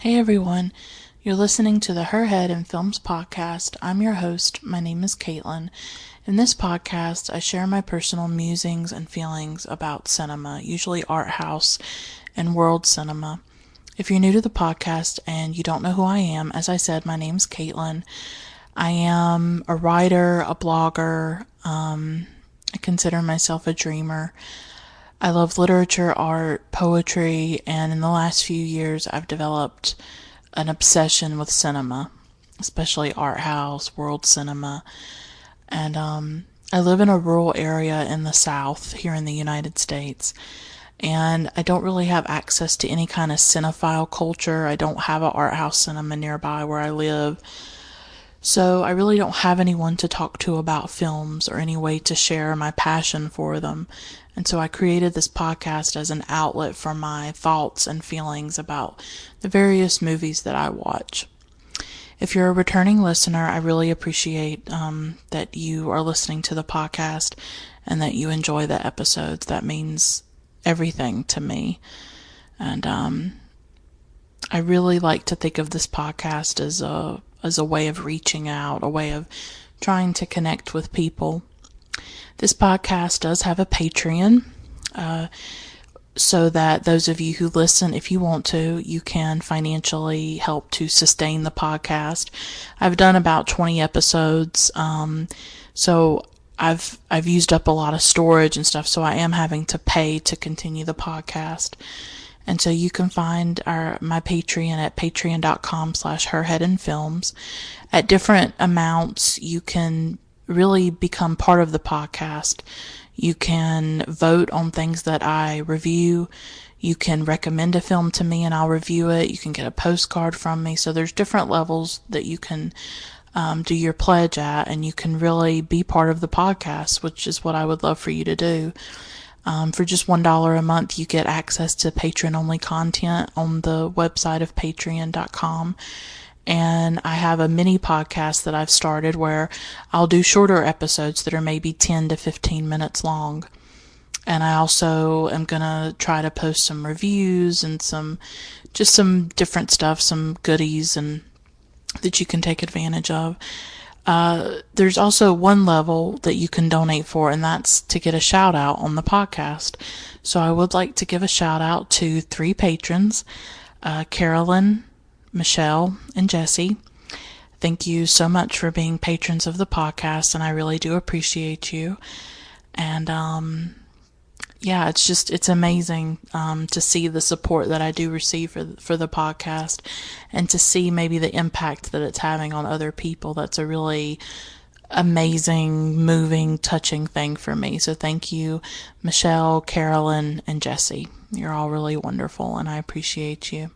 Hey everyone, you're listening to the Her Head in Films podcast. I'm your host. My name is Caitlin. In this podcast, I share my personal musings and feelings about cinema, usually art house and world cinema. If you're new to the podcast and you don't know who I am, as I said, my name's Caitlin. I am a writer, a blogger. I consider myself a dreamer. I love literature, art, poetry, and in the last few years I've developed an obsession with cinema, especially art house, world cinema. And I live in a rural area in the South here in the United States, and I don't really have access to any kind of cinephile culture. I don't have an art house cinema nearby where I live. So I really don't have anyone to talk to about films or any way to share my passion for them. And so I created this podcast as an outlet for my thoughts and feelings about the various movies that I watch. If you're a returning listener, I really appreciate that you are listening to the podcast and that you enjoy the episodes. That means everything to me. And I really like to think of this podcast as a way of reaching out, a way of trying to connect with people. This podcast does have a Patreon, so that those of you who listen, if you want to, you can financially help to sustain the podcast. I've done about 20 episodes, so I've used up a lot of storage and stuff, so I am having to pay to continue the podcast. And so you can find my Patreon at patreon.com/herheadinfilms. At different amounts, you can really become part of the podcast. You can vote on things that I review. You can recommend a film to me and I'll review it. You can get a postcard from me. So there's different levels that you can do your pledge at, and you can really be part of the podcast, which is what I would love for you to do. For just $1 a month, you get access to patron-only content on the website of patreon.com. And I have a mini podcast that I've started where I'll do shorter episodes that are maybe 10 to 15 minutes long. And I also am going to try to post some reviews and some different stuff, some goodies and that you can take advantage of. There's also one level that you can donate for, and that's to get a shout out on the podcast. So I would like to give a shout out to 3 patrons, Carolyn, Michelle, and Jesse. Thank you so much for being patrons of the podcast, and I really do appreciate you. And yeah, it's amazing to see the support that I do receive for the podcast, and to see maybe the impact that it's having on other people. That's a really amazing, moving, touching thing for me. So thank you, Michelle, Carolyn, and Jesse. You're all really wonderful, and I appreciate you.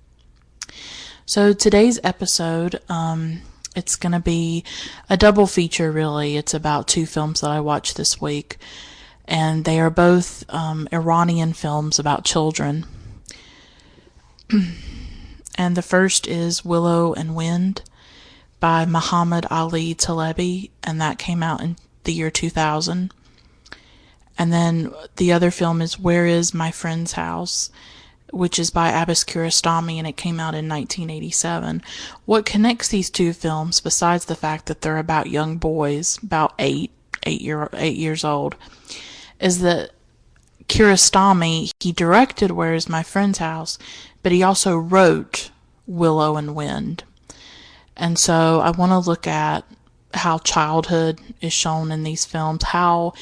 So today's episode, it's going to be a double feature, really. It's about 2 films that I watched this week, and they are both Iranian films about children. And the first is Willow and Wind by Mohammad-Ali Talebi, and that came out in the year 2000. And then the other film is Where Is My Friend's House, which is by Abbas Kiarostami, and it came out in 1987. What connects these 2 films, besides the fact that they're about young boys, about 8 years old, is that Kiarostami, he directed Where Is My Friend's House, but he also wrote Willow and Wind. And so I want to look at how childhood is shown in these films, how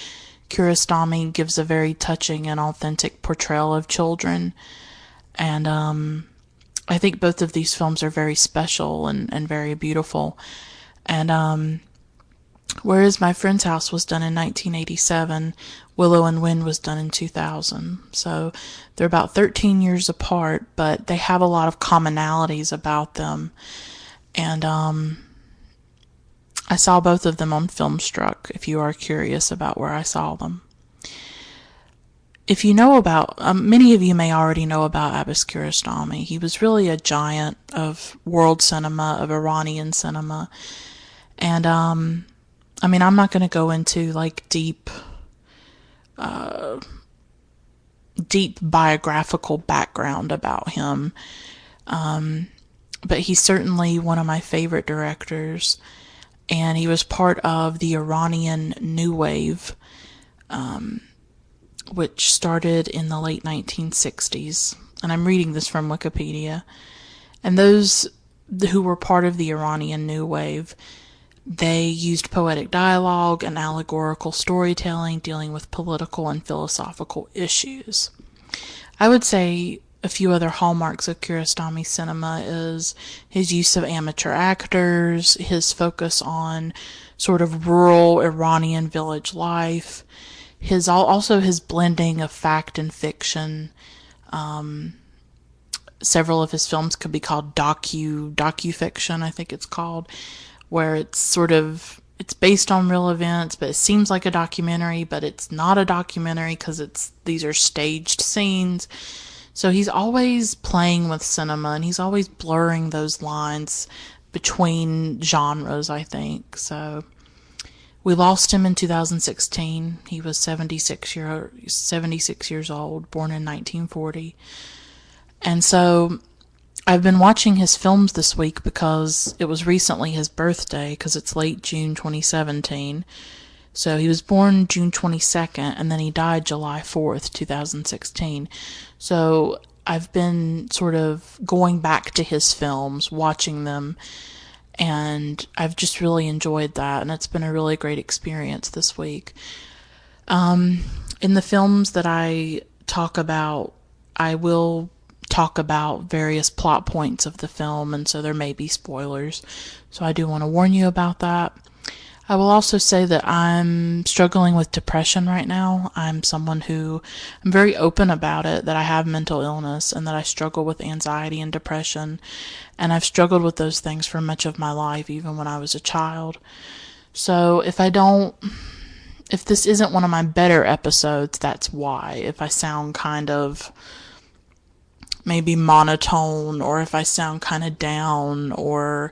Kiarostami gives a very touching and authentic portrayal of children. And I think both of these films are very special and very beautiful. And Where Is My Friend's House was done in 1987. Willow and Wind was done in 2000. So they're about 13 years apart, but they have a lot of commonalities about them. And I saw both of them on Filmstruck, if you are curious about where I saw them. If you know about, many of you may already know about Abbas Kiarostami. He was really a giant of world cinema, of Iranian cinema. And, I'm not going to go into, deep biographical background about him. but he's certainly one of my favorite directors. And he was part of the Iranian New Wave, which started in the late 1960s. And I'm reading this from Wikipedia. And those who were part of the Iranian New Wave, they used poetic dialogue and allegorical storytelling dealing with political and philosophical issues. I would say a few other hallmarks of Kiarostami cinema is his use of amateur actors, his focus on sort of rural Iranian village life, also his blending of fact and fiction. Several of his films could be called docu-fiction, I think it's called, where it's based on real events, but it seems like a documentary, but it's not a documentary because these are staged scenes. So he's always playing with cinema, and he's always blurring those lines between genres, I think. So we lost him in 2016. He was 76 years old, born in 1940. And so I've been watching his films this week because it was recently his birthday, because it's late June 2017. So he was born June 22nd, and then he died July 4th, 2016. So I've been sort of going back to his films, watching them, and I've just really enjoyed that, and it's been a really great experience this week. In the films that I talk about, I will talk about various plot points of the film, and so there may be spoilers. So I do want to warn you about that. I will also say that I'm struggling with depression right now. I'm very open about it, that I have mental illness and that I struggle with anxiety and depression. And I've struggled with those things for much of my life, even when I was a child. So if this isn't one of my better episodes, that's why. If I sound kind of maybe monotone, or if I sound kind of down, or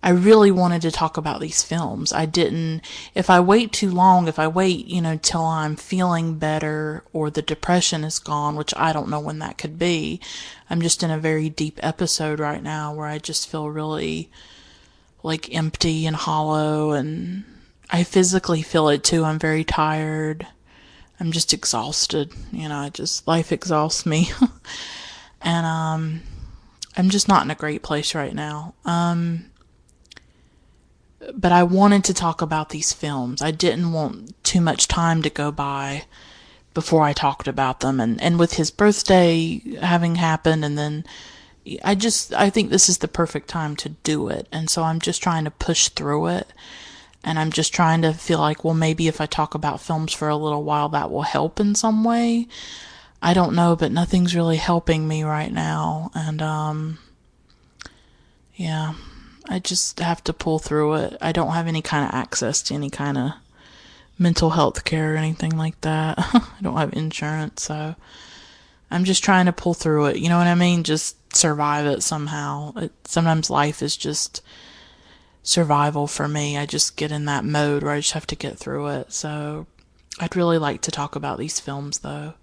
I really wanted to talk about these films. If I wait too long, till I'm feeling better or the depression is gone, which I don't know when that could be. I'm just in a very deep episode right now where I just feel really like empty and hollow, and I physically feel it too. I'm very tired. I'm just exhausted. Life exhausts me. And I'm just not in a great place right now. But I wanted to talk about these films. I didn't want too much time to go by before I talked about them. And with his birthday having happened, and then I think this is the perfect time to do it. And so I'm just trying to push through it. And I'm just trying to feel like, well, maybe if I talk about films for a little while, that will help in some way. I don't know, but nothing's really helping me right now. And, yeah, I just have to pull through it. I don't have any kind of access to any kind of mental health care or anything like that. I don't have insurance, so I'm just trying to pull through it. You know what I mean? Just survive it somehow. Sometimes life is just survival for me. I just get in that mode where I just have to get through it. So I'd really like to talk about these films, though.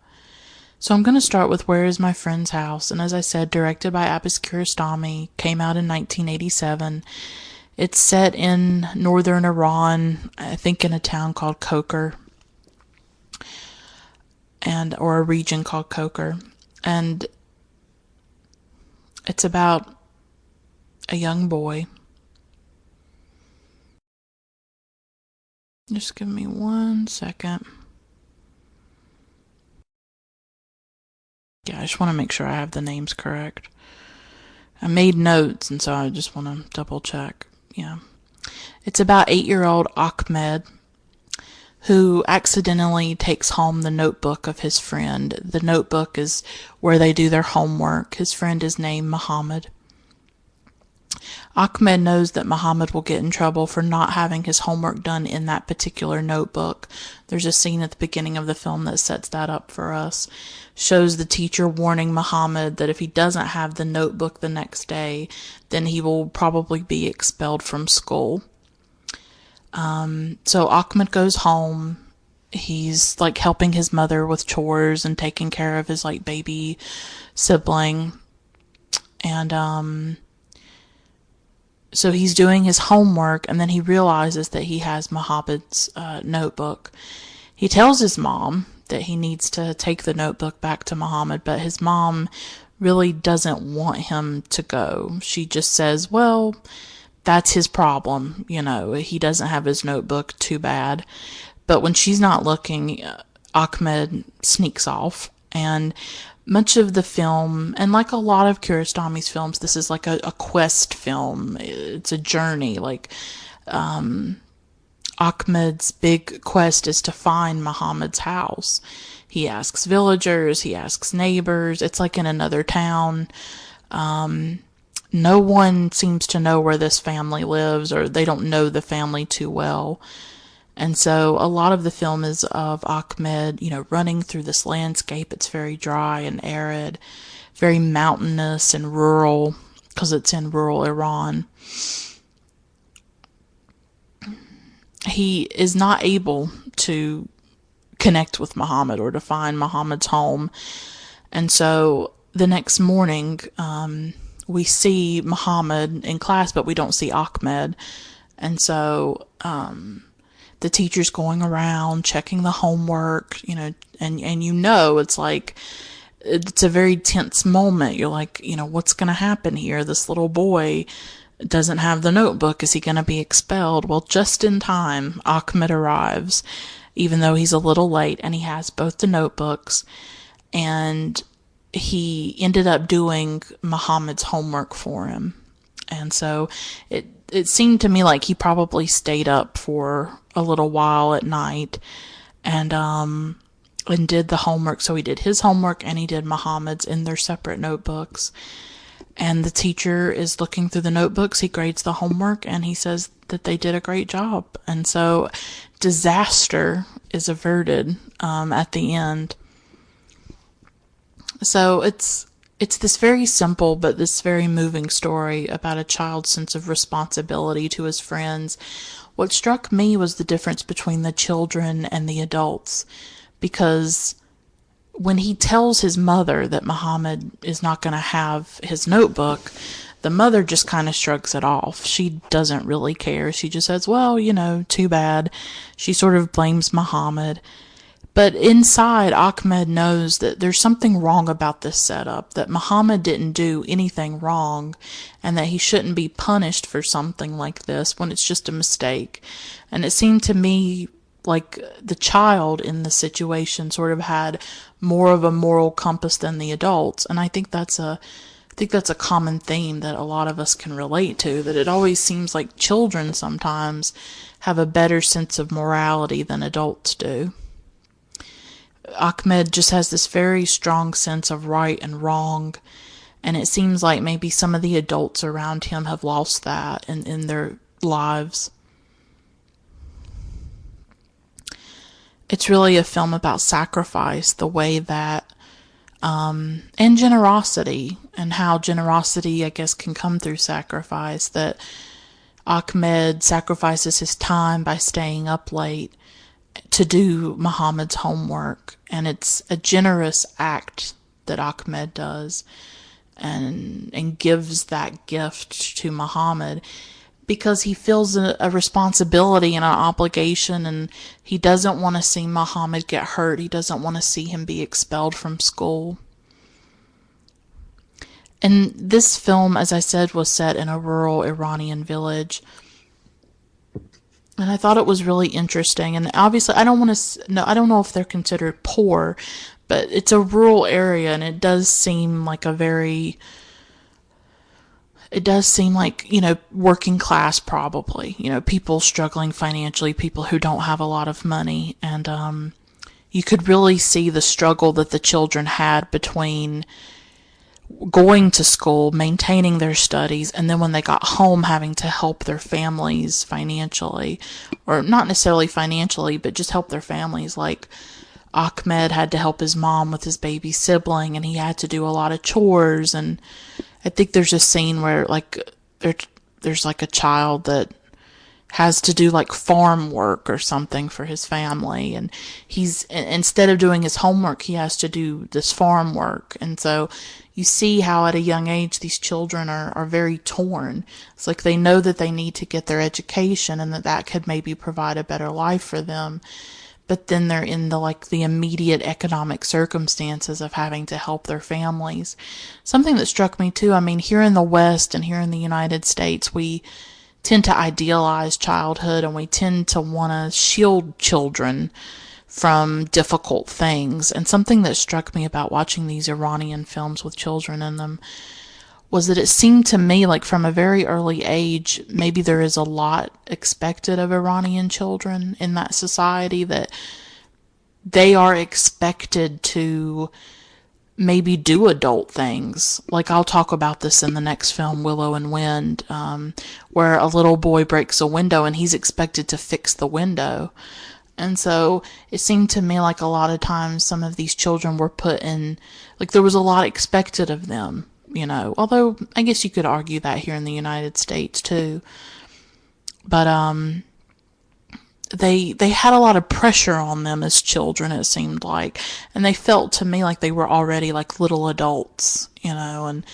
So I'm going to start with Where Is My Friend's House? And as I said, directed by Abbas Kiarostami, came out in 1987. It's set in northern Iran, I think in a town called Kokar, or a region called Kokar. And it's about a young boy. Just give me 1 second. Yeah, I just want to make sure I have the names correct. I made notes, and so I just want to double check. Yeah. It's about 8-year-old Ahmed, who accidentally takes home the notebook of his friend. The notebook is where they do their homework. His friend is named Muhammad. Ahmed knows that Muhammad will get in trouble for not having his homework done in that particular notebook. There's a scene at the beginning of the film that sets that up for us. Shows the teacher warning Muhammad that if he doesn't have the notebook the next day, then he will probably be expelled from school. So Ahmed goes home. He's like helping his mother with chores and taking care of his like baby sibling. And So he's doing his homework, and then he realizes that he has Muhammad's notebook. He tells his mom that he needs to take the notebook back to Muhammad, but his mom really doesn't want him to go. She just says, well, that's his problem. He doesn't have his notebook, too bad. But when she's not looking, Ahmed sneaks off. And much of the film, and like a lot of Kiarostami's films, this is like a quest film. It's a journey. Like, Ahmed's big quest is to find Muhammad's house. He asks villagers, he asks neighbors. It's like in another town. No one seems to know where this family lives, or they don't know the family too well. And so a lot of the film is of Ahmed, running through this landscape. It's very dry and arid, very mountainous and rural, because it's in rural Iran. He is not able to connect with Muhammad or to find Muhammad's home. And so the next morning, we see Muhammad in class, but we don't see Ahmed. And so the teacher's going around checking the homework, and it's like, it's a very tense moment. You're like, what's going to happen here? This little boy doesn't have the notebook. Is he going to be expelled? Well, just in time, Ahmed arrives, even though he's a little late, and he has both the notebooks, and he ended up doing Muhammad's homework for him. And so it seemed to me like he probably stayed up for a little while at night and did the homework. So he did his homework and he did Muhammad's in their separate notebooks. And the teacher is looking through the notebooks. He grades the homework and he says that they did a great job. And so disaster is averted at the end. So it's this very simple but this very moving story about a child's sense of responsibility to his friends. What struck me was the difference between the children and the adults, because when he tells his mother that Muhammad is not going to have his notebook, the mother just kind of shrugs it off. She doesn't really care. She just says, well, too bad. She sort of blames Muhammad. But inside, Ahmed knows that there's something wrong about this setup, that Muhammad didn't do anything wrong, and that he shouldn't be punished for something like this when it's just a mistake. And it seemed to me like the child in the situation sort of had more of a moral compass than the adults. And I think that's a common theme that a lot of us can relate to, that it always seems like children sometimes have a better sense of morality than adults do. Ahmed just has this very strong sense of right and wrong, and it seems like maybe some of the adults around him have lost that in their lives. It's really a film about sacrifice, the way that, and generosity, and how generosity, I guess, can come through sacrifice, that Ahmed sacrifices his time by staying up late to do Muhammad's homework, and it's a generous act that Ahmed does and gives that gift to Muhammad because he feels a responsibility and an obligation, and he doesn't want to see Muhammad get hurt. He doesn't want to see him be expelled from school. And this film, as I said, was set in a rural Iranian village. And I thought it was really interesting. And obviously, I don't know if they're considered poor, but it's a rural area, and it does seem like working class probably. People struggling financially, people who don't have a lot of money. And you could really see the struggle that the children had between going to school, maintaining their studies, and then when they got home having to help their families financially, or not necessarily financially, but just help their families. Like Ahmed had to help his mom with his baby sibling, and he had to do a lot of chores. And I think there's a scene where there's like a child that has to do like farm work or something for his family, and he's, instead of doing his homework, he has to do this farm work. And so you see how at a young age these children are very torn. It's like they know that they need to get their education and that could maybe provide a better life for them, but then they're in the immediate economic circumstances of having to help their families. Something that struck me too, I mean, here in the West and here in the United States, we tend to idealize childhood, and we tend to want to shield children from difficult things. And something that struck me about watching these Iranian films with children in them was that it seemed to me like from a very early age, maybe there is a lot expected of Iranian children in that society, that they are expected to maybe do adult things. Like, I'll talk about this in the next film, Willow and Wind, where a little boy breaks a window and he's expected to fix the window. And so it seemed to me like a lot of times some of these children were put in, like, there was a lot expected of them, although I guess you could argue that here in the United States too. But they had a lot of pressure on them as children, it seemed like, and they felt to me like they were already like little adults, and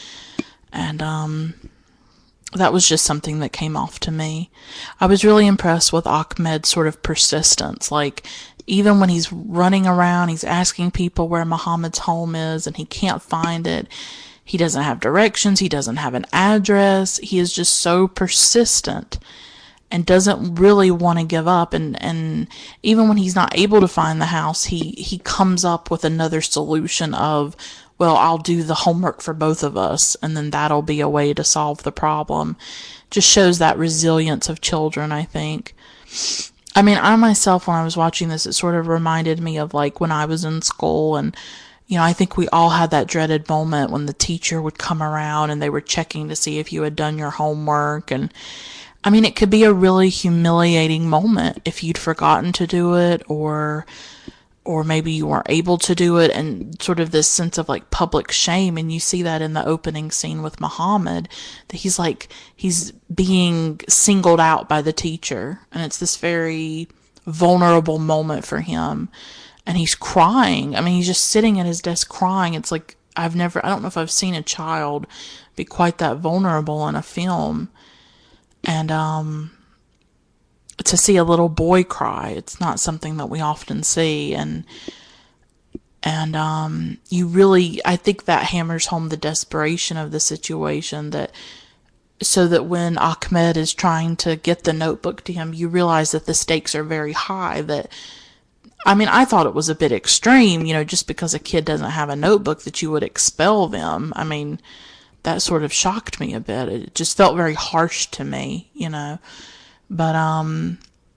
that was just something that came off to me. I was really impressed with Ahmed's sort of persistence. Like, even when he's running around, he's asking people where Muhammad's home is, and he can't find it. He doesn't have directions. He doesn't have an address. He is just so persistent and doesn't really want to give up. And even when he's not able to find the house, he comes up with another solution of, well, I'll do the homework for both of us, and then that'll be a way to solve the problem. Just shows that resilience of children, I think. I mean, I myself, when I was watching this, it sort of reminded me of like when I was in school, and I think we all had that dreaded moment when the teacher would come around and they were checking to see if you had done your homework. And I mean, it could be a really humiliating moment if you'd forgotten to do it, or maybe you weren't able to do it, and sort of this sense of like public shame. And you see that in the opening scene with Muhammad, that he's being singled out by the teacher, and it's this very vulnerable moment for him. And he's crying. I mean, he's just sitting at his desk crying. It's like, I don't know if I've seen a child be quite that vulnerable in a film. And to see a little boy cry, it's not something that we often see. And you really, I think that hammers home the desperation of the situation, so that when Ahmed is trying to get the notebook to him, you realize that the stakes are very high. I mean, I thought it was a bit extreme, just because a kid doesn't have a notebook, that you would expel them. I mean, that sort of shocked me a bit. It just felt very harsh to me, But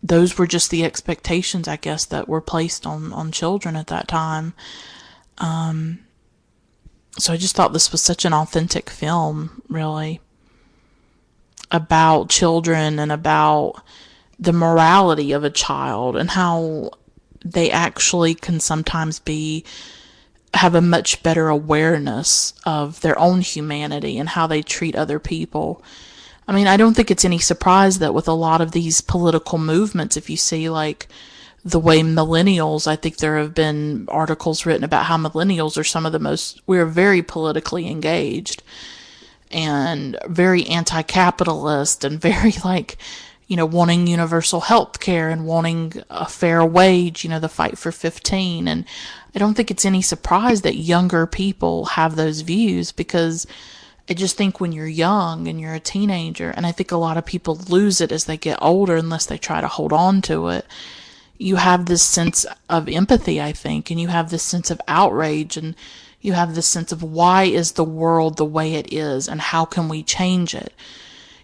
those were just the expectations, I guess, that were placed on children at that time. So I just thought this was such an authentic film, really, about children and about the morality of a child, and how they actually can sometimes have a much better awareness of their own humanity and how they treat other people. I mean, I don't think it's any surprise that with a lot of these political movements, if you see like the way millennials, I think there have been articles written about how millennials are we're very politically engaged and very anti-capitalist and very like, wanting universal health care and wanting a fair wage, the fight for 15. And I don't think it's any surprise that younger people have those views, because I just think when you're young and you're a teenager, and I think a lot of people lose it as they get older unless they try to hold on to it, you have this sense of empathy, I think, and you have this sense of outrage, and you have this sense of, why is the world the way it is, and how can we change it?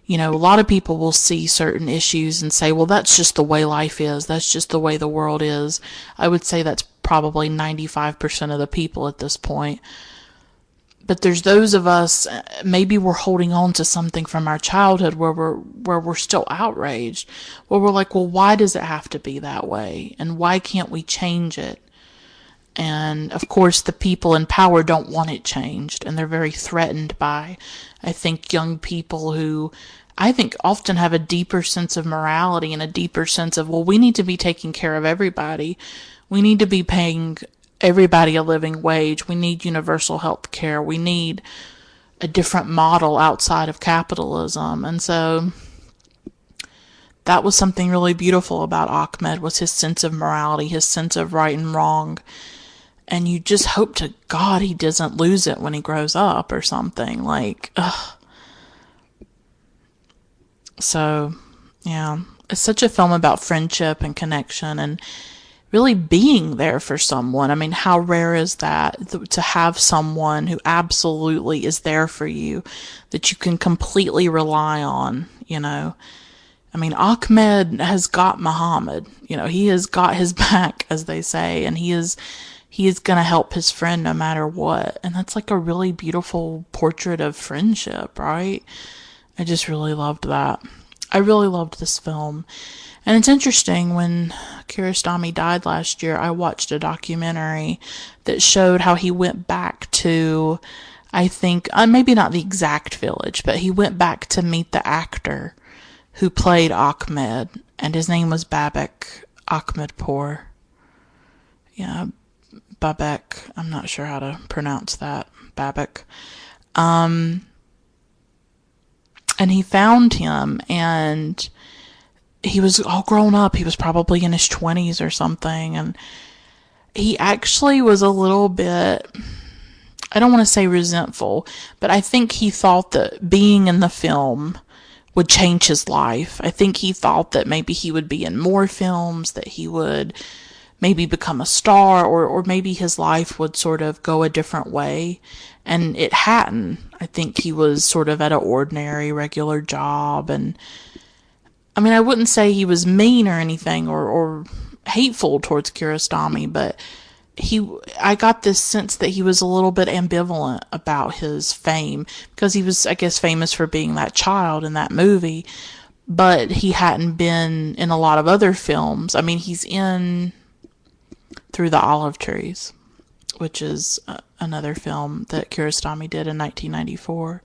A lot of people will see certain issues and say, well, that's just the way life is. That's just the way the world is. I would say that's probably 95% of the people at this point. But there's those of us, maybe we're holding on to something from our childhood where we're still outraged, where we're like, well, why does it have to be that way? And why can't we change it? And of course, the people in power don't want it changed, and they're very threatened by, I think, young people who I think often have a deeper sense of morality and a deeper sense of, well, we need to be taking care of everybody. We need to be paying everybody a living wage. We need universal health care. We need a different model outside of capitalism. And so that was something really beautiful about Ahmed, was his sense of morality, his sense of right and wrong. And you just hope to God he doesn't lose it when he grows up or something. Like, ugh. So, yeah, it's such a film about friendship and connection and really being there for someone. I mean, how rare is that, to have someone who absolutely is there for you, that you can completely rely on, you know? I mean, Ahmed has got Muhammad, you know, he has got his back, as they say, and he is going to help his friend no matter what. And that's like a really beautiful portrait of friendship, right? I just really loved that. I really loved this film. And it's interesting, when Kiarostami died last year, I watched a documentary that showed how he went back to, I think, maybe not the exact village, but he went back to meet the actor who played Ahmed, and his name was Babak Ahmedpour. Yeah, Babak. I'm not sure how to pronounce that. Babak. And he found him, and he was all grown up. He was probably in his 20s or something, and he actually was a little bit, I don't want to say resentful, but I think he thought that being in the film would change his life. I think he thought that maybe he would be in more films, that he would maybe become a star, or maybe his life would sort of go a different way. And it hadn't. I think he was sort of at an ordinary, regular job. And I mean, I wouldn't say he was mean or anything, or hateful towards Kiarostami, but I got this sense that he was a little bit ambivalent about his fame, because he was, I guess, famous for being that child in that movie, but he hadn't been in a lot of other films. I mean, he's in Through the Olive Trees, which is another film that Kiarostami did in 1994.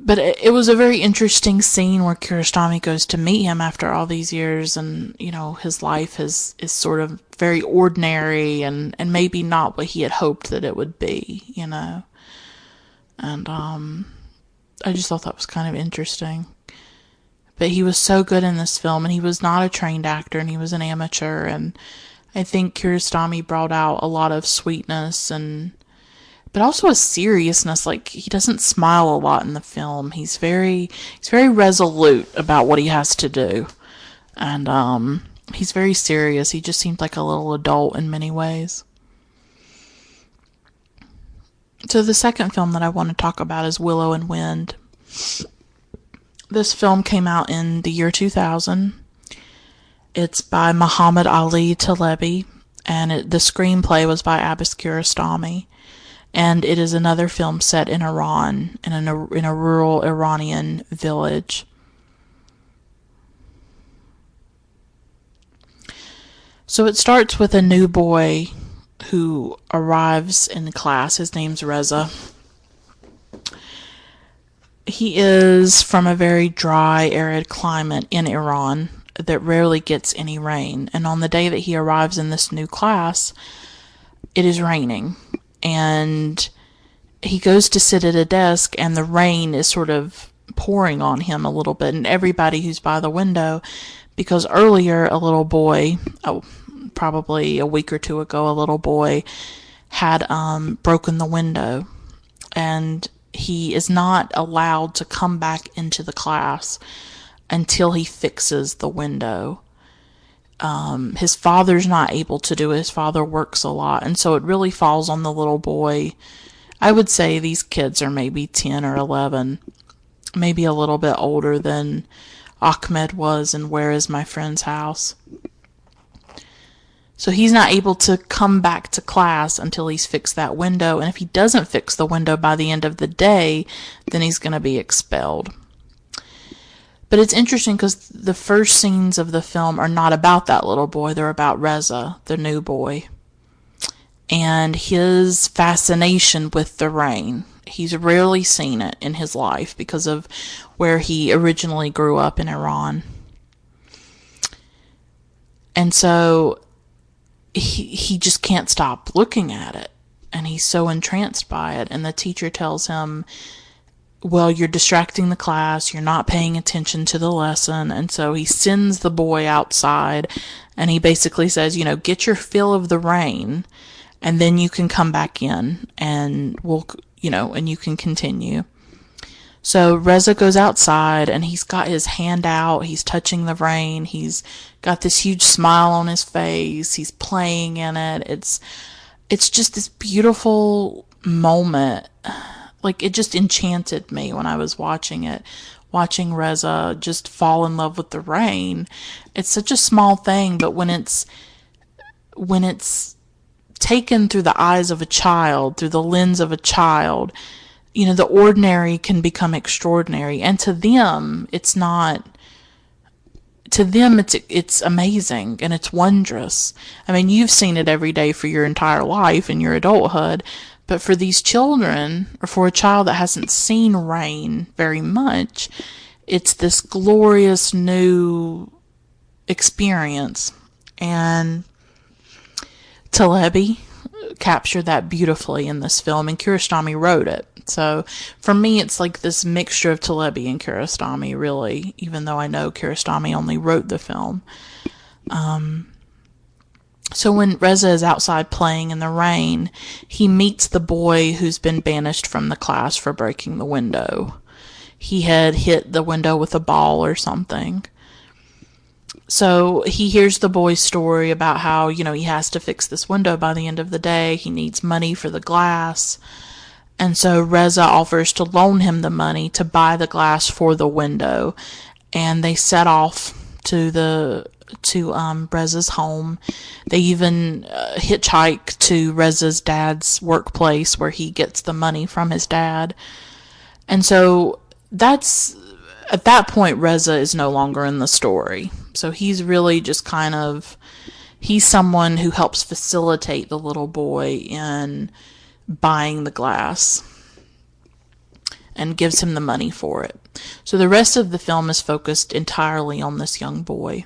But it was a very interesting scene where Kiarostami goes to meet him after all these years, and, you know, his life is sort of very ordinary and maybe not what he had hoped that it would be, you know. And I just thought that was kind of interesting. But he was so good in this film, and he was not a trained actor, and he was an amateur, and I think Kiarostami brought out a lot of sweetness but also a seriousness. Like, he doesn't smile a lot in the film. He's very resolute about what he has to do. And he's very serious. He just seemed like a little adult in many ways. So the second film that I want to talk about is Willow and Wind. This film came out in the year 2000. It's by Mohammad-Ali Talebi, and the screenplay was by Abbas Kiarostami. And it is another film set in Iran, in a rural Iranian village. So it starts with a new boy who arrives in class. His name's Reza. He is from a very dry, arid climate in Iran that rarely gets any rain. And on the day that he arrives in this new class, it is raining. And he goes to sit at a desk, and the rain is sort of pouring on him a little bit, and everybody who's by the window, because earlier a little boy, probably a week or two ago, a little boy had broken the window, and he is not allowed to come back into the class until he fixes the window. His father's not able to do it. His father works a lot, and so it really falls on the little boy. I would say these kids are maybe 10 or 11, maybe a little bit older than Ahmed was in Where Is My Friend's House. So he's not able to come back to class until he's fixed that window, and if he doesn't fix the window by the end of the day, then he's going to be expelled. But it's interesting because the first scenes of the film are not about that little boy. They're about Reza, the new boy. and his fascination with the rain. He's rarely seen it in his life because of where he originally grew up in Iran. And so he just can't stop looking at it, and he's so entranced by it. And the teacher tells him, well, you're distracting the class, you're not paying attention to the lesson. And so he sends the boy outside, and he basically says, get your fill of the rain, and then you can come back in, and and you can continue. So Reza goes outside, and he's got his hand out, he's touching the rain, he's got this huge smile on his face, he's playing in it. It's just this beautiful moment. Like, it just enchanted me when I was watching it, watching Reza just fall in love with the rain. It's such a small thing, but when it's taken through the eyes of a child, through the lens of a child, the ordinary can become extraordinary. And to them, it's not. To them, it's amazing and it's wondrous. I mean, you've seen it every day for your entire life in your adulthood. But for these children, or for a child that hasn't seen rain very much, it's this glorious new experience. And Talebi captured that beautifully in this film, and Kiarostami wrote it. So for me, it's like this mixture of Talebi and Kiarostami, really, even though I know Kiarostami only wrote the film. So when Reza is outside playing in the rain, he meets the boy who's been banished from the class for breaking the window. He had hit the window with a ball or something. So he hears the boy's story about how, he has to fix this window by the end of the day. He needs money for the glass. And so Reza offers to loan him the money to buy the glass for the window. And they set off to Reza's home. They even hitchhike to Reza's dad's workplace, where he gets the money from his dad. And so at that point, Reza is no longer in the story. So he's really just he's someone who helps facilitate the little boy in buying the glass and gives him the money for it. So the rest of the film is focused entirely on this young boy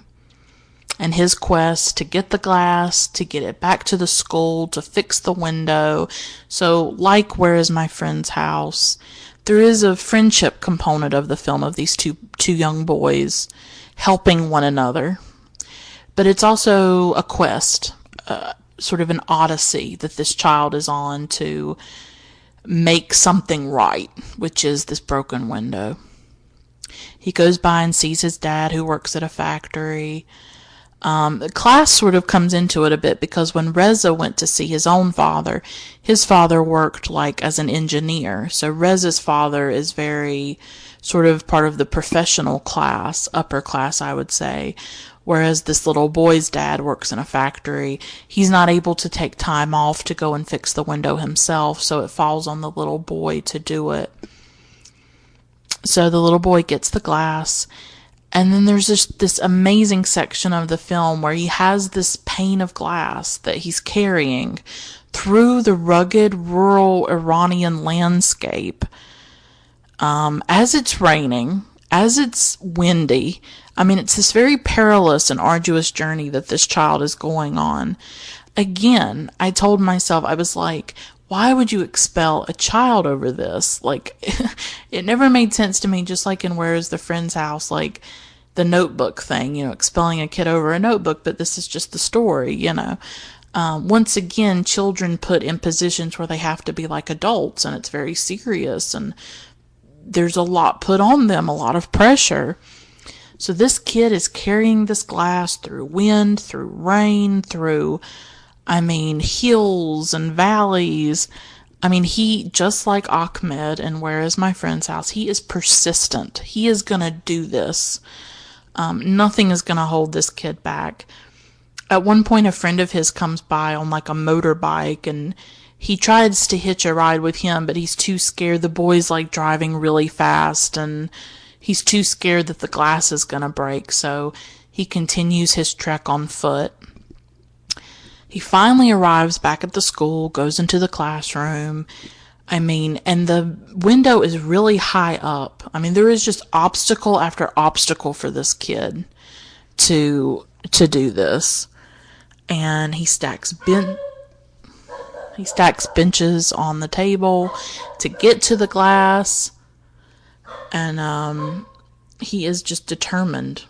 and his quest to get the glass, to get it back to the school, to fix the window. So like Where Is My Friend's House, there is a friendship component of the film, of these two young boys helping one another. But it's also a quest, sort of an odyssey that this child is on to make something right, which is this broken window. He goes by and sees his dad, who works at a factory. The class sort of comes into it a bit, because when Reza went to see his own father, his father worked as an engineer. So Reza's father is very sort of part of the professional class, upper class, I would say. Whereas this little boy's dad works in a factory. He's not able to take time off to go and fix the window himself, so it falls on the little boy to do it. So the little boy gets the glass, and then there's this amazing section of the film where he has this pane of glass that he's carrying through the rugged rural Iranian landscape. As it's raining, as it's windy, it's this very perilous and arduous journey that this child is going on. Again, I told myself, I was like, why would you expel a child over this? It never made sense to me, just like in Where Is the Friend's House, the notebook thing, expelling a kid over a notebook, but this is just the story, Once again, children put in positions where they have to be like adults, and it's very serious, and there's a lot put on them, a lot of pressure. So this kid is carrying this glass through wind, through rain, through, hills and valleys. He, just like Ahmed in Where Is My Friend's House, he is persistent. He is going to do this. Nothing is going to hold this kid back. At one point, a friend of his comes by on a motorbike, and he tries to hitch a ride with him, but he's too scared. The boy's driving really fast, and he's too scared that the glass is going to break, so he continues his trek on foot. He finally arrives back at the school, goes into the classroom. And the window is really high up. There is just obstacle after obstacle for this kid to do this. And he stacks benches on the table to get to the glass. And he is just determined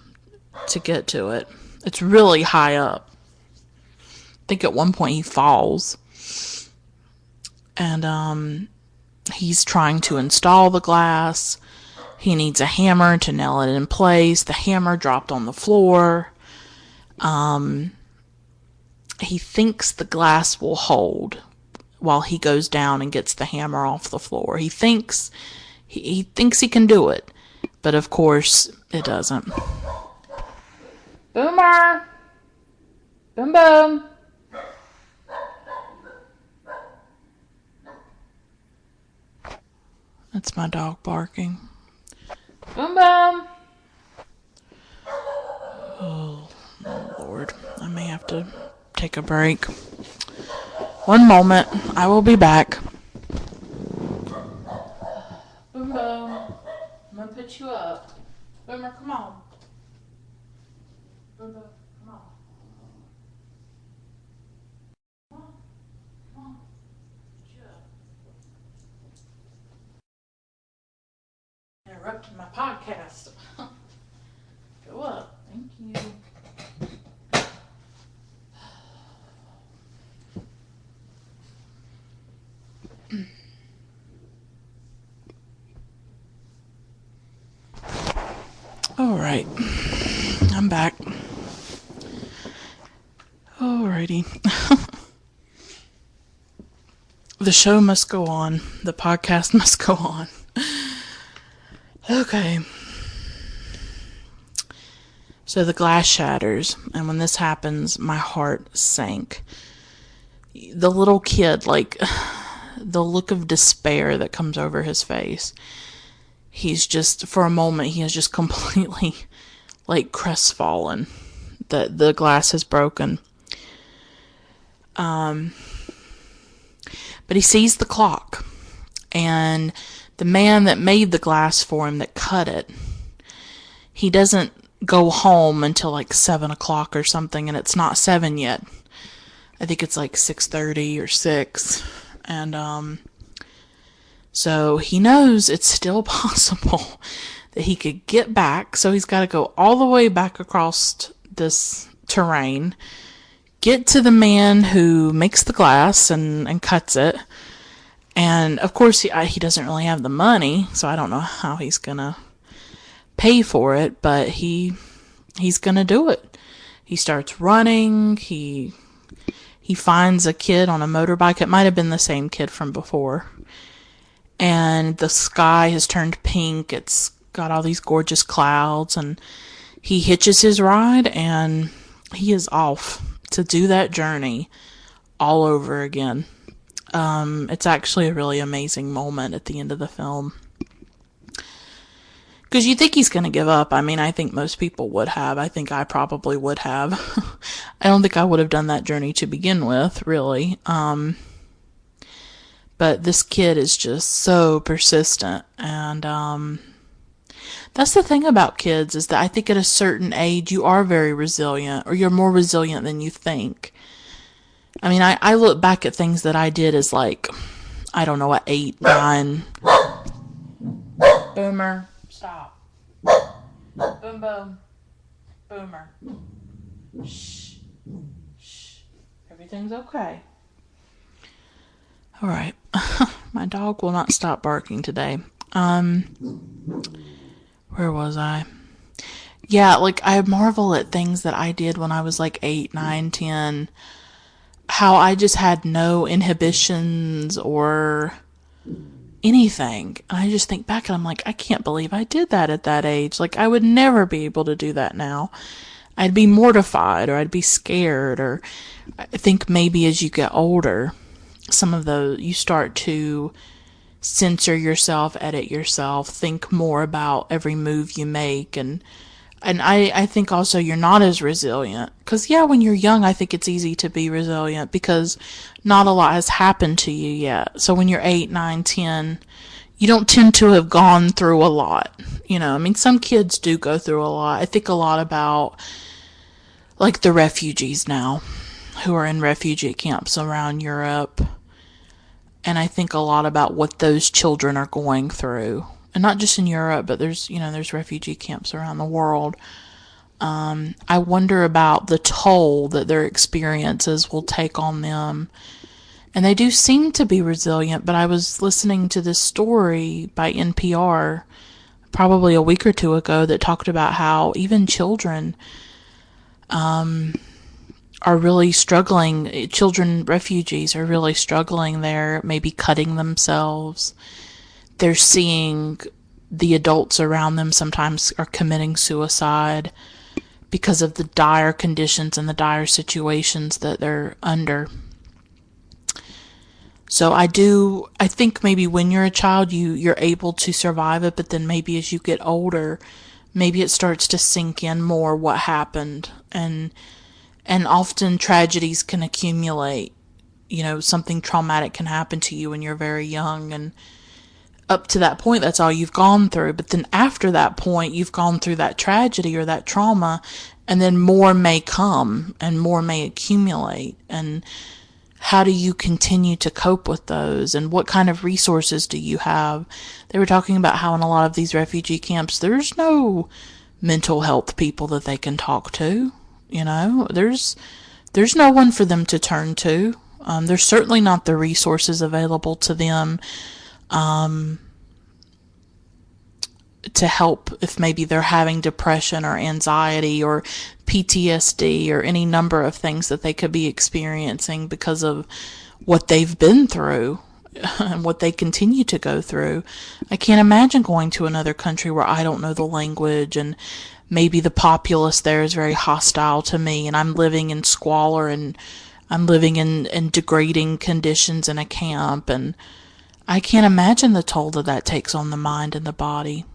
to get to it. It's really high up. I think at one point he falls. And he's trying to install the glass. He needs a hammer to nail it in place. The hammer dropped on the floor. He thinks the glass will hold while he goes down and gets the hammer off the floor. He thinks he can do it, but of course it doesn't. Boomer! Boom boom! That's my dog barking. Boom boom! Oh Lord, I may have to take a break. One moment, I will be back. Boom boom, I'm gonna put you up. Boomer, come on. Boom boom, come on. Interrupting my podcast. Go up. Thank you. All right. I'm back. Alrighty. The show must go on. The podcast must go on. Okay. So the glass shatters, and when this happens, my heart sank. The little kid, the look of despair that comes over his face. He's just, for a moment, he is just completely, crestfallen that the glass has broken. But he sees the clock, and the man that made the glass for him, that cut it, he doesn't go home until 7 o'clock or something, and it's not 7 yet. I think it's 6:30 or 6. And so he knows it's still possible that he could get back. So he's got to go all the way back across this terrain, get to the man who makes the glass and cuts it. And of course he doesn't really have the money, so I don't know how he's gonna pay for it, but he's gonna do it. He starts running. He finds a kid on a motorbike. It might have been the same kid from before. And the sky has turned pink. It's got all these gorgeous clouds, and he hitches his ride, and he is off to do that journey all over again. It's actually a really amazing moment at the end of the film. Because you think he's going to give up. I think most people would have. I think I probably would have. I don't think I would have done that journey to begin with, really. But this kid is just so persistent. And that's the thing about kids, is that I think at a certain age you are very resilient, or you're more resilient than you think. I look back at things that I did as at 8, 9. Boomer, stop. Boom, boom. Boomer. Shh. Shh. Everything's okay. Alright. My dog will not stop barking today. Where was I? Yeah, I marvel at things that I did when I was 8, 9, 10. How I just had no inhibitions or anything. And I just think back and I'm like, I can't believe I did that at that age. I would never be able to do that now. I'd be mortified, or I'd be scared, or I think maybe as you get older, some of those, you start to censor yourself, edit yourself, think more about every move you make, and And I think also you're not as resilient. Because, yeah, when you're young, I think it's easy to be resilient because not a lot has happened to you yet. So when you're 8, 9, 10, you don't tend to have gone through a lot. I mean, some kids do go through a lot. I think a lot about, like, the refugees now who are in refugee camps around Europe. And I think a lot about what those children are going through. And not just in Europe, but there's refugee camps around the world. I wonder about the toll that their experiences will take on them. And they do seem to be resilient, but I was listening to this story by NPR probably a week or two ago that talked about how even children are really struggling. Children, refugees, are really struggling there, maybe cutting themselves. They're seeing the adults around them sometimes are committing suicide because of the dire conditions and the dire situations that they're under. So I think maybe when you're a child, you're able to survive it, but then maybe as you get older, maybe it starts to sink in more what happened. And often tragedies can accumulate. Something traumatic can happen to you when you're very young, and up to that point, that's all you've gone through. But then after that point, you've gone through that tragedy or that trauma, and then more may come and more may accumulate. And how do you continue to cope with those? And what kind of resources do you have? They were talking about how in a lot of these refugee camps, there's no mental health people that they can talk to. There's no one for them to turn to. There's certainly not the resources available to them to help if maybe they're having depression or anxiety or PTSD or any number of things that they could be experiencing because of what they've been through and what they continue to go through. I can't imagine going to another country where I don't know the language, and maybe the populace there is very hostile to me, and I'm living in squalor, and I'm living in degrading conditions in a camp, and I can't imagine the toll that takes on the mind and the body.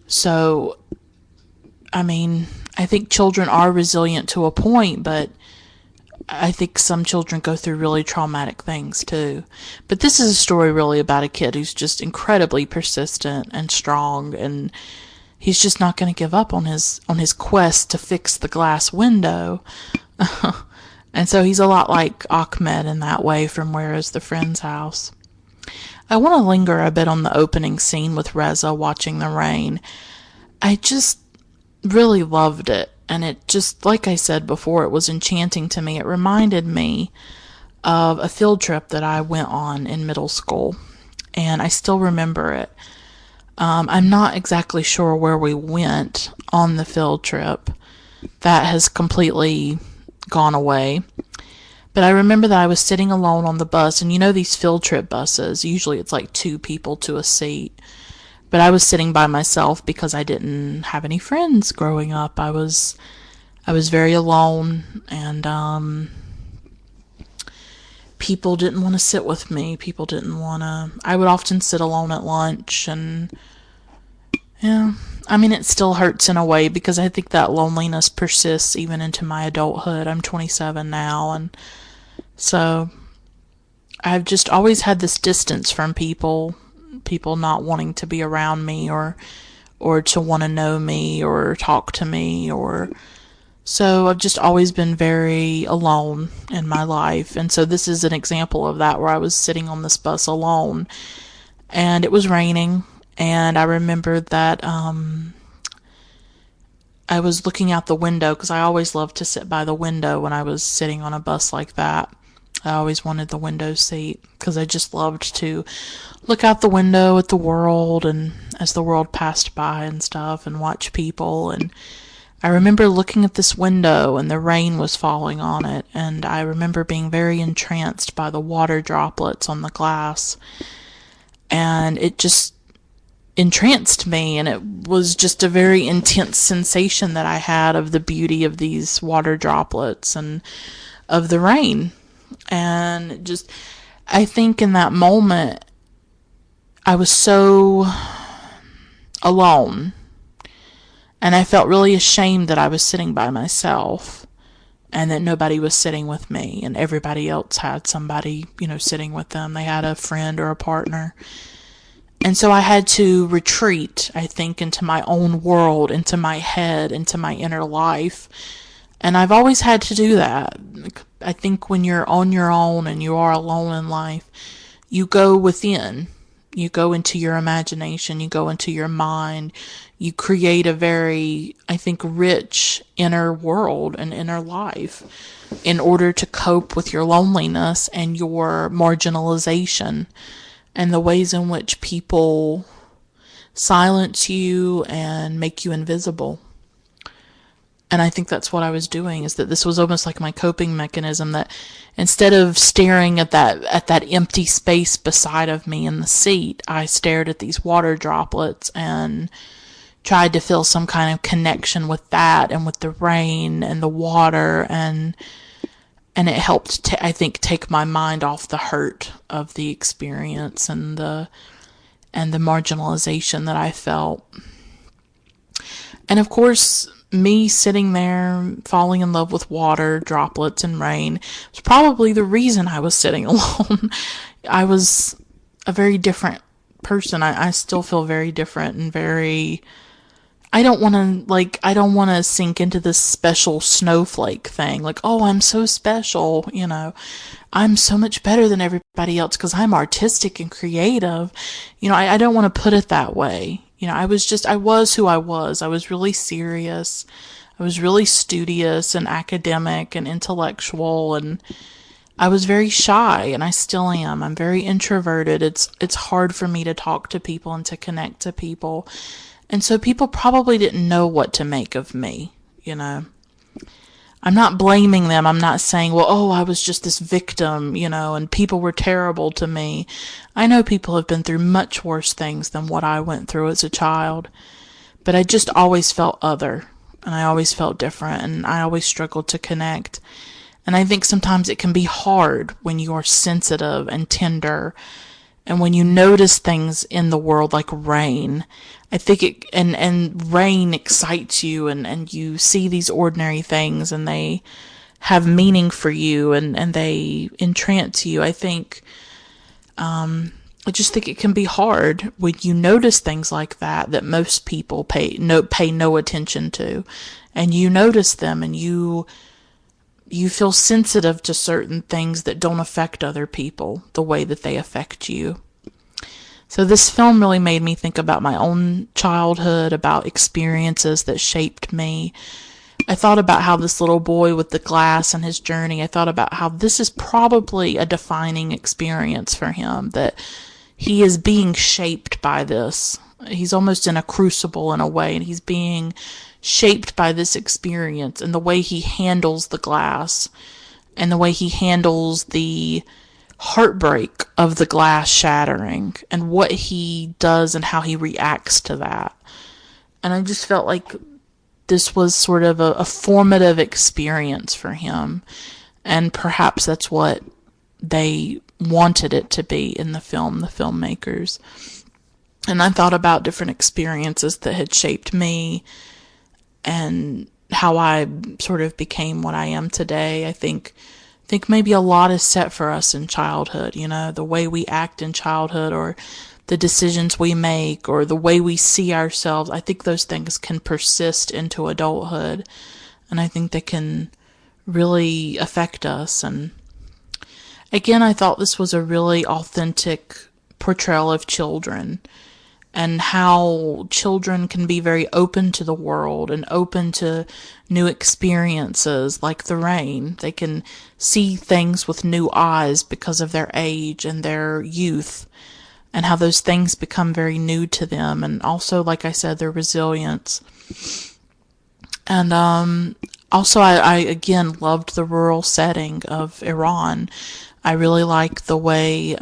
So, I mean, I think children are resilient to a point, but I think some children go through really traumatic things too. But this is a story really about a kid who's just incredibly persistent and strong, and he's just not going to give up on his quest to fix the glass window. And so he's a lot like Ahmed in that way from Where is the Friend's House. I want to linger a bit on the opening scene with Reza watching the rain. I just really loved it. And it just, like I said before, it was enchanting to me. It reminded me of a field trip that I went on in middle school. And I still remember it. I'm not exactly sure where we went on the field trip. That has completely gone away. But I remember that I was sitting alone on the bus, and these field trip buses, usually it's like 2 people to a seat. But I was sitting by myself because I didn't have any friends growing up. I was very alone, and people didn't want to sit with me. People didn't want to. I would often sit alone at lunch, and yeah, I mean, it still hurts in a way because I think that loneliness persists even into my adulthood. I'm 27 now, and so I've just always had this distance from people not wanting to be around me or to want to know me or talk to me, or so I've just always been very alone in my life. And so this is an example of that, where I was sitting on this bus alone, and it was raining, and I remembered that I was looking out the window because I always loved to sit by the window when I was sitting on a bus like that. I always wanted the window seat because I just loved to look out the window at the world, and as the world passed by and stuff, and watch people. And I remember looking at this window, and the rain was falling on it, and I remember being very entranced by the water droplets on the glass, and it just entranced me, and it was just a very intense sensation that I had of the beauty of these water droplets and of the rain. And just, I think in that moment, I was so alone. And I felt really ashamed that I was sitting by myself and that nobody was sitting with me, and everybody else had somebody, sitting with them. They had a friend or a partner. And so I had to retreat, I think, into my own world, into my head, into my inner life. And I've always had to do that. I think when you're on your own and you are alone in life, you go within. You go into your imagination, you go into your mind, you create a very, I think, rich inner world and inner life in order to cope with your loneliness and your marginalization and the ways in which people silence you and make you invisible. And I think that's what I was doing, is that this was almost like my coping mechanism, that instead of staring at that empty space beside of me in the seat, I stared at these water droplets and tried to feel some kind of connection with that and with the rain and the water, and it helped I think take my mind off the hurt of the experience and the marginalization that I felt. And of course, me sitting there falling in love with water, droplets, and rain was probably the reason I was sitting alone. I was a very different person. I still feel very different and very... I don't want to sink into this special snowflake thing. Like, oh, I'm so special, I'm so much better than everybody else because I'm artistic and creative. I don't want to put it that way. I was who I was. I was really serious. I was really studious and academic and intellectual, and I was very shy, and I still am. I'm very introverted. It's hard for me to talk to people and to connect to people. And so people probably didn't know what to make of me, I'm not blaming them. I'm not saying, well, oh, I was just this victim, and people were terrible to me. I know people have been through much worse things than what I went through as a child. But I just always felt other, and I always felt different, and I always struggled to connect. And I think sometimes it can be hard when you are sensitive and tender, and when you notice things in the world like rain. I think and rain excites you, and you see these ordinary things and they have meaning for you, and they entrance you. I just think it can be hard when you notice things like that most people pay no attention to, and you notice them, and you feel sensitive to certain things that don't affect other people the way that they affect you. So this film really made me think about my own childhood, about experiences that shaped me. I thought about how this little boy with the glass and his journey, I thought about how this is probably a defining experience for him, that he is being shaped by this. He's almost in a crucible in a way, and he's being shaped by this experience, and the way he handles the glass, and the way he handles the heartbreak of the glass shattering, and what he does and how he reacts to that. And I just felt like this was sort of a formative experience for him, and perhaps that's what they wanted it to be in the film, the filmmakers. And I thought about different experiences that had shaped me and how I sort of became what I am today. I think maybe a lot is set for us in childhood, the way we act in childhood, or the decisions we make, or the way we see ourselves. I think those things can persist into adulthood, and I think they can really affect us. And again, I thought this was a really authentic portrayal of children, and how children can be very open to the world and open to new experiences like the rain. They can see things with new eyes because of their age and their youth, and how those things become very new to them, and also, like I said, their resilience. And also, I again loved the rural setting of Iran. I really like the way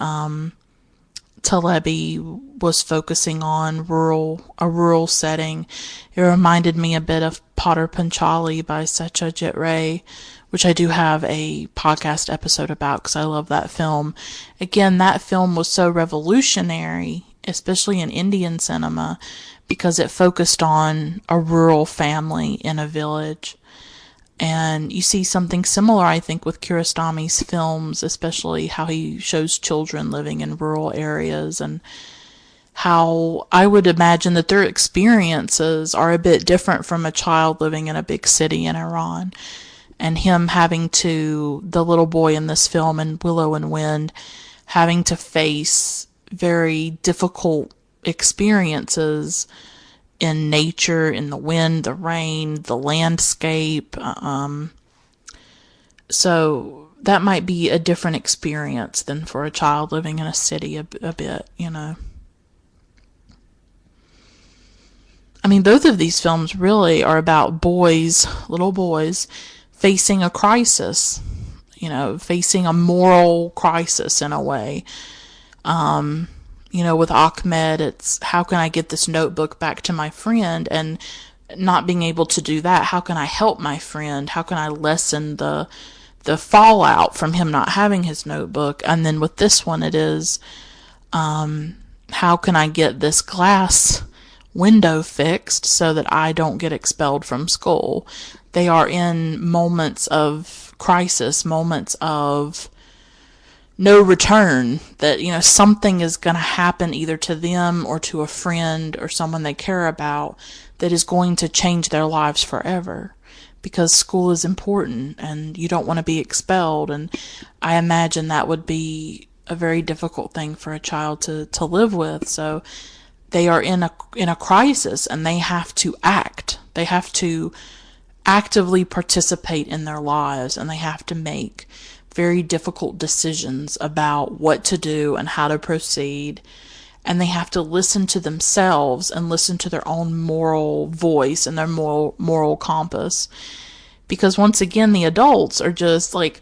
Talebi was focusing on a rural setting. It reminded me a bit of Potter Panchali by Satyajit Ray, which I do have a podcast episode about because I love that film. Again, that film was so revolutionary especially in Indian cinema, because it focused on a rural family in a village. And you see something similar, I think, with Kiarostami's films, especially how he shows children living in rural areas, and how I would imagine that their experiences are a bit different from a child living in a big city in Iran. And him having to, the little boy in this film in Willow and Wind, having to face very difficult experiences in nature, in the wind, the rain, the landscape. So that might be a different experience than for a child living in a city a bit, I mean, both of these films really are about boys, little boys, facing a crisis, facing a moral crisis in a way. With Ahmed, it's how can I get this notebook back to my friend, and not being able to do that, how can I help my friend? How can I lessen the fallout from him not having his notebook? And then with this one, it is, how can I get this glass window fixed so that I don't get expelled from school? They are in moments of crisis, moments of no return, that, something is going to happen either to them or to a friend or someone they care about that is going to change their lives forever, because school is important and you don't want to be expelled. And I imagine that would be a very difficult thing for a child to live with. So they are in a crisis, and they have to act. They have to actively participate in their lives, and they have to make very difficult decisions about what to do and how to proceed. And they have to listen to themselves and listen to their own moral voice and their moral compass. Because once again, the adults are just like,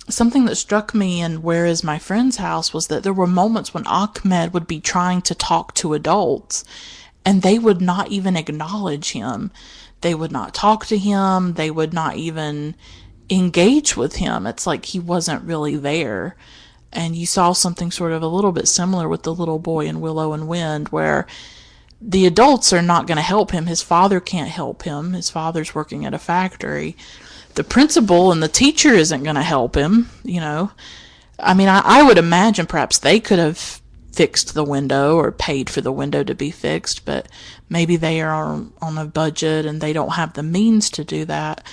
something that struck me in Where Is My Friend's House was that there were moments when Ahmed would be trying to talk to adults, and they would not even acknowledge him. They would not talk to him. They would not even engage with him. It's like he wasn't really there. And you saw something sort of a little bit similar with the little boy in Willow and Wind, where the adults are not going to help him. His father can't help him. His father's working at a factory. The principal and the teacher isn't going to help him, I mean, I would imagine perhaps they could have fixed the window or paid for the window to be fixed, but maybe they are on a budget and they don't have the means to do that.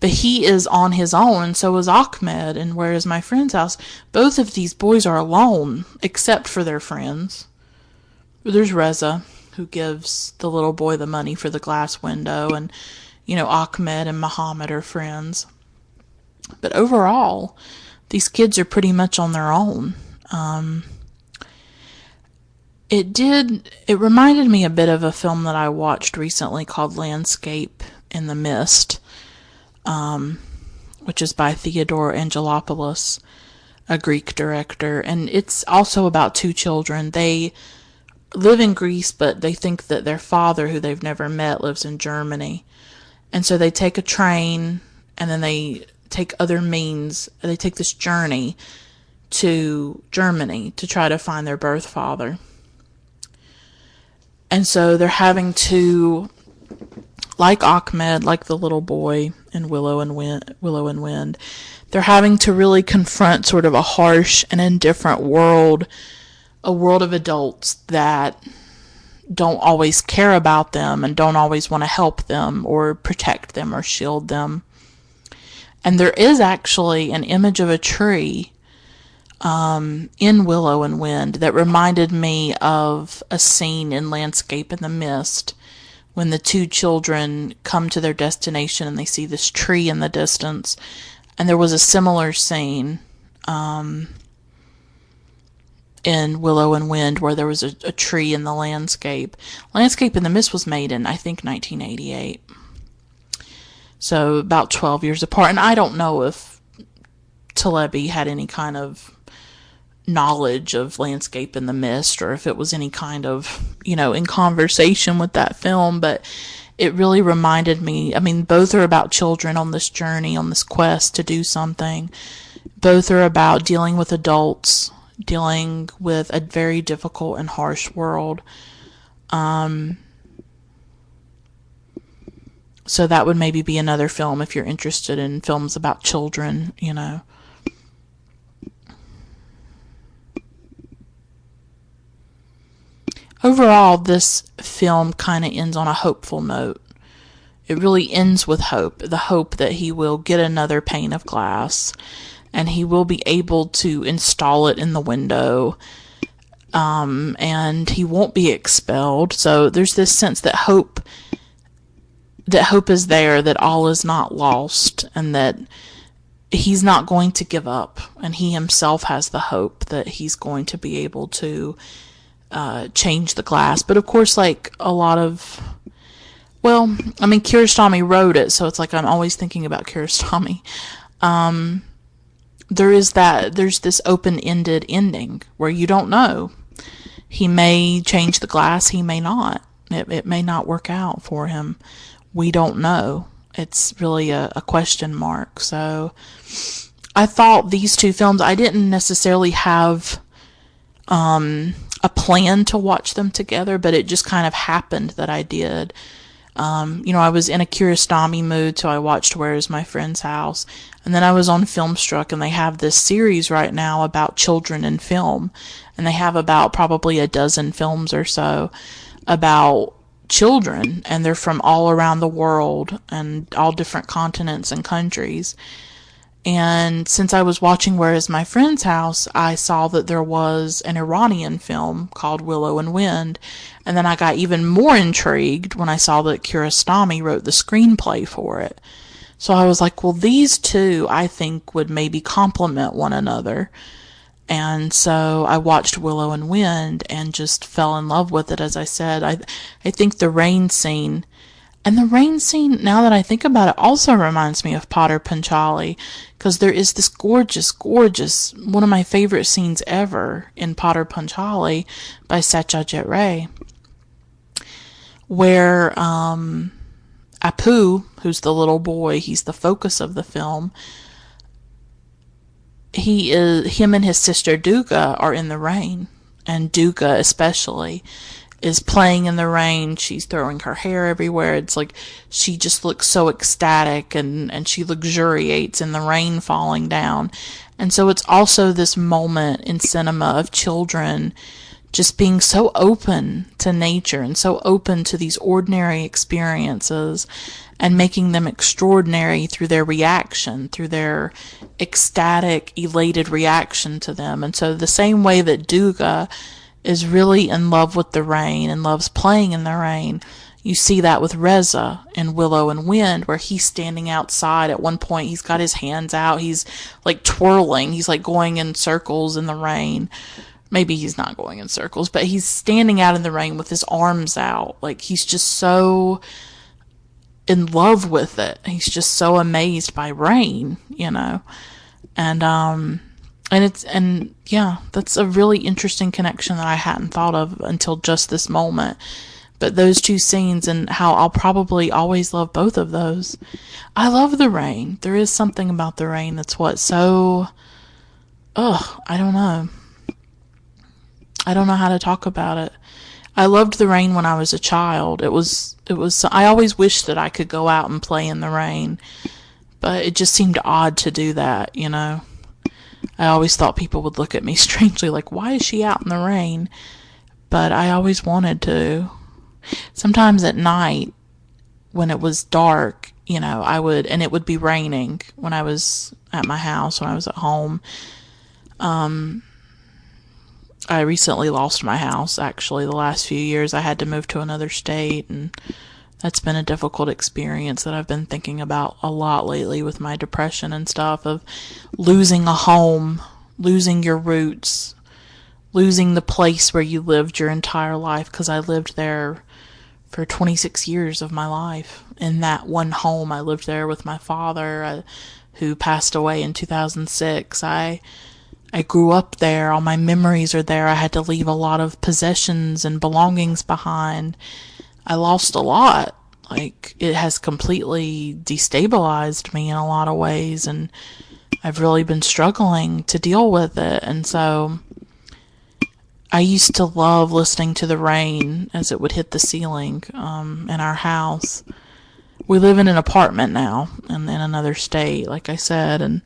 But he is on his own, and so is Ahmed in Where Is My Friend's House. Both of these boys are alone, except for their friends. There's Reza, who gives the little boy the money for the glass window, and, Ahmed and Muhammad are friends. But overall, these kids are pretty much on their own. It reminded me a bit of a film that I watched recently called Landscape in the Mist, which is by Theodore Angelopoulos, a Greek director. And it's also about two children. They live in Greece, but they think that their father, who they've never met, lives in Germany. And so they take a train, and then they take other means. They take this journey to Germany to try to find their birth father. And so they're having to, like Ahmed, like the little boy in Willow and Wind, they're having to really confront sort of a harsh and indifferent world, a world of adults that don't always care about them and don't always want to help them or protect them or shield them. And there is actually an image of a tree in Willow and Wind that reminded me of a scene in Landscape in the Mist, when the two children come to their destination and they see this tree in the distance. And there was a similar scene in Willow and Wind where there was a tree in the landscape. Landscape in the Mist was made in, I think, 1988. So about 12 years apart. And I don't know if Talebi had any kind of knowledge of Landscape in the Mist, or if it was any kind of, in conversation with that film, but it really reminded me, I mean, both are about children on this journey, on this quest to do something. Both are about dealing with adults, dealing with a very difficult and harsh world. So that would maybe be another film if you're interested in films about children, you know. Overall, this film kind of ends on a hopeful note. It really ends with hope, the hope that he will get another pane of glass and he will be able to install it in the window, and he won't be expelled. So there's this sense that hope is there, that all is not lost, and that he's not going to give up, and he himself has the hope that he's going to be able to change the glass. But of course, like a lot of, well, I mean, Kiarostami wrote it, so it's like I'm always thinking about Kiarostami. There's this open-ended ending where you don't know. He may change the glass, he may not. It may not work out for him. We don't know. It's really a question mark. So I thought these two films, I didn't necessarily have a plan to watch them together, but it just kind of happened that I did. I was in a Kiarostami mood, so I watched Where Is My Friend's House, and then I was on Filmstruck, and they have this series right now about children in film, and they have about probably a dozen films or so about children, and they're from all around the world and all different continents and countries. And since I was watching Where Is My Friend's House, I saw that there was an Iranian film called Willow and Wind, and then I got even more intrigued when I saw that Kiarostami wrote the screenplay for it. So I was like, well, these two, I think, would maybe complement one another. And so I watched Willow and Wind and just fell in love with it, as I said. I think the rain scene, and the rain scene, now that I think about it, also reminds me of Potter Panchali, because there is this gorgeous, gorgeous, one of my favorite scenes ever in Potter Panchali by Satyajit Ray, where Apu, who's the little boy, he's the focus of the film, him and his sister Duga are in the rain, and Duga especially is playing in the rain. She's throwing her hair everywhere. It's like she just looks so ecstatic, and she luxuriates in the rain falling down. And so it's also this moment in cinema of children just being so open to nature and so open to these ordinary experiences and making them extraordinary through their reaction, through their ecstatic, elated reaction to them. And so the same way that Duga is really in love with the rain and loves playing in the rain, you see that with Reza in Willow and Wind, where he's standing outside. At one point, he's got his hands out. He's like twirling. He's like going in circles in the rain. Maybe he's not going in circles, but he's standing out in the rain with his arms out. Like, he's just so in love with it. He's just so amazed by rain, you know. And that's a really interesting connection that I hadn't thought of until just this moment. But those two scenes, and how I'll probably always love both of those. I love the rain. There is something about the rain that's I don't know. I don't know how to talk about it. I loved the rain when I was a child. I always wished that I could go out and play in the rain, but it just seemed odd to do that, you know. I always thought people would look at me strangely, like, why is she out in the rain? But I always wanted to. Sometimes at night, when it was dark, you know, and it would be raining when I was at my house, when I was at home. I recently lost my house, actually, the last few years. I had to move to another state, and that's been a difficult experience that I've been thinking about a lot lately with my depression and stuff, of losing a home, losing your roots, losing the place where you lived your entire life, because I lived there for 26 years of my life. In that one home, I lived there with my father, who passed away in 2006. I grew up there. All my memories are there. I had to leave a lot of possessions and belongings behind. I lost a lot. Like, it has completely destabilized me in a lot of ways, and I've really been struggling to deal with it. And so I used to love listening to the rain as it would hit the ceiling in our house. We live in an apartment now and in another state, like I said, and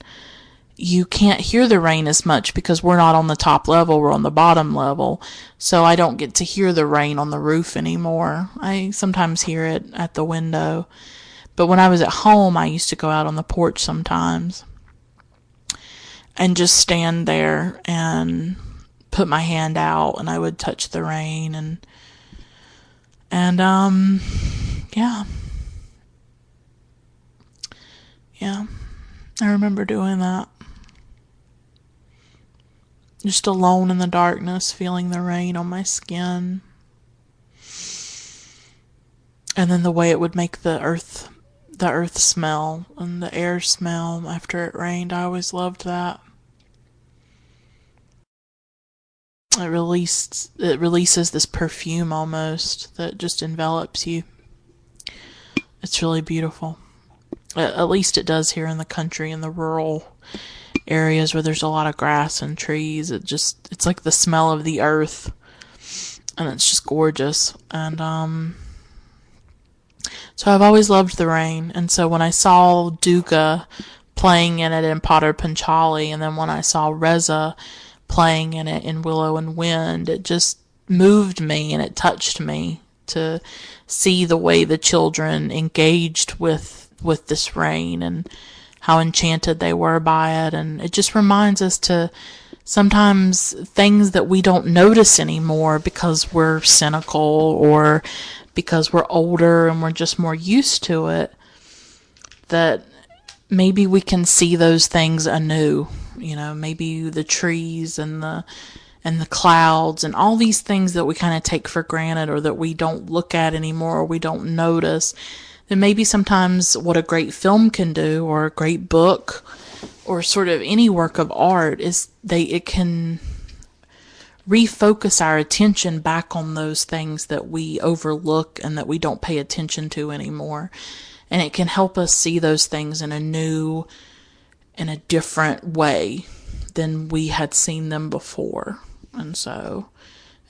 you can't hear the rain as much because we're not on the top level, we're on the bottom level. So I don't get to hear the rain on the roof anymore. I sometimes hear it at the window. But when I was at home, I used to go out on the porch sometimes and just stand there and put my hand out, and I would touch the rain, and yeah. Yeah. I remember doing that. Just alone in the darkness, feeling the rain on my skin. And then the way it would make the earth smell and the air smell after it rained. I always loved that. It releases this perfume almost that just envelops you. It's really beautiful. At least it does here in the country, in the rural areas where there's a lot of grass and trees. It's like the smell of the earth, and it's just gorgeous. And so I've always loved the rain. And so when I saw Duga playing in it in Potter Panchali, and then when I saw Reza playing in it in Willow and Wind, it just moved me and it touched me to see the way the children engaged with this rain and how enchanted they were by it. And it just reminds us to sometimes things that we don't notice anymore because we're cynical or because we're older and we're just more used to it, that maybe we can see those things anew. You know, maybe the trees and the clouds and all these things that we kind of take for granted or that we don't look at anymore or we don't notice. Then maybe sometimes what a great film can do, or a great book, or sort of any work of art, is it can refocus our attention back on those things that we overlook and that we don't pay attention to anymore. And it can help us see those things in a different way than we had seen them before. And so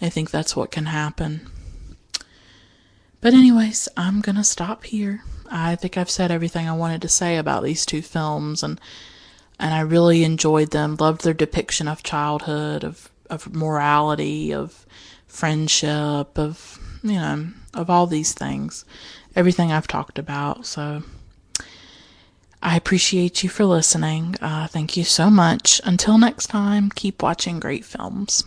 I think that's what can happen. But anyways, I'm going to stop here. I think I've said everything I wanted to say about these two films, and I really enjoyed them. Loved their depiction of childhood, of morality, of friendship, of all these things. Everything I've talked about. So I appreciate you for listening. Thank you so much. Until next time, keep watching great films.